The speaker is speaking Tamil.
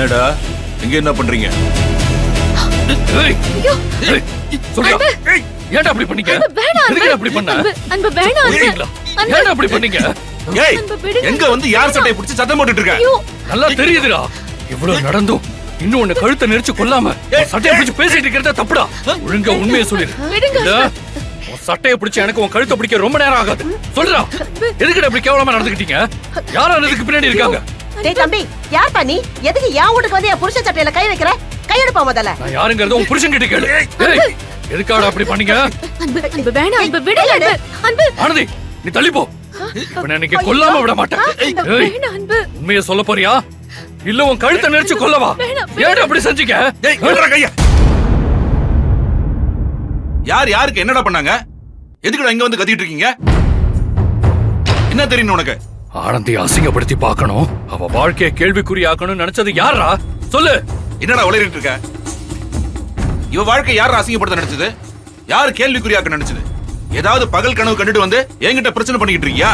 என்னடா இங்க என்ன பண்றீங்க? ஏன்டா அப்படி பண்ணீங்க? எதுக்கு அப்படி பண்ண? அன்பு வேணாம் அன்பு. ஏன்டா அப்படி பண்ணீங்க? ஏய் எங்க வந்து யார் சட்டையை பிடிச்சு சத்தம் போட்டுட்டு இருக்க? நல்லா தெரியுதுடா. இவ்வளவு நடந்தும் இன்னும் உன்னை கழுத்தை நெரிச்சு கொல்லாம சட்டையை பிடிச்சு பேசிட்டு இருக்கிறத தப்புடா. ஒழுங்கா உண்மையை சொல்லிடு. இல்ல உன் சட்டையை பிடிச்சு எனக்கு உன் கழுத்தை பிடிக்க ரொம்ப நேரம் ஆகாது. சொல்றா, எதுக்குடா இப்படி கேவலமா நடந்துக்கிட்டீங்க? யாரும் இதுக்கு பின்னாடி இருக்காங்க? டேய் தம்பி, யார் பண்ணி எதுக்கு என் வீட்டுக்கு வந்து என் புருஷன் சட்டையில கை வைக்கிற? கையெடுப்பா முதல்ல. நான் யாருங்கறத உன் புருஷன் கிட்ட கேளு. ஏய் எதுக்காடா அப்படி பண்ணீங்க? அன்பு வேணாம் அன்பு, விடுங்க அன்பு. அன்பு ஆனந்தி, நீ தள்ளி போ. நான் இன்னைக்கு கொல்லாம விட மாட்டேன். ஏய் வேணாம் அன்பு. உண்மையை சொல்ல போறியா இல்ல உன் கழுத்தை நெரிச்சு கொல்லவா? ஏன்டா அப்படி செஞ்சீங்க? ஏய் விடுடா கைய. யாருக்கு என்னடா பண்ணாங்க? எதுக்குடா இங்க வந்து கத்திட்டு இருக்கீங்க? என்ன தெரியும் உனக்கு? ஆனந்தி அசிங்கப்படுத்தி பார்க்கணும், அவ வாழ்க்கையை கேள்விக்குறி ஆக்கணும்னு நினைச்சது யாரா? சொல்லு. என்னடா உளறிட்டு இருக்க? இவ வாழ்க்கை யார் அசிங்கப்படுத்த நினைச்சது? யார் கேள்விக்குறியாக்க நினைச்சது? ஏதாவது பகல் கனவு கண்டுட்டு வந்து என்கிட்ட பிரச்சனை பண்ணிக்கிட்டு இருக்கியா?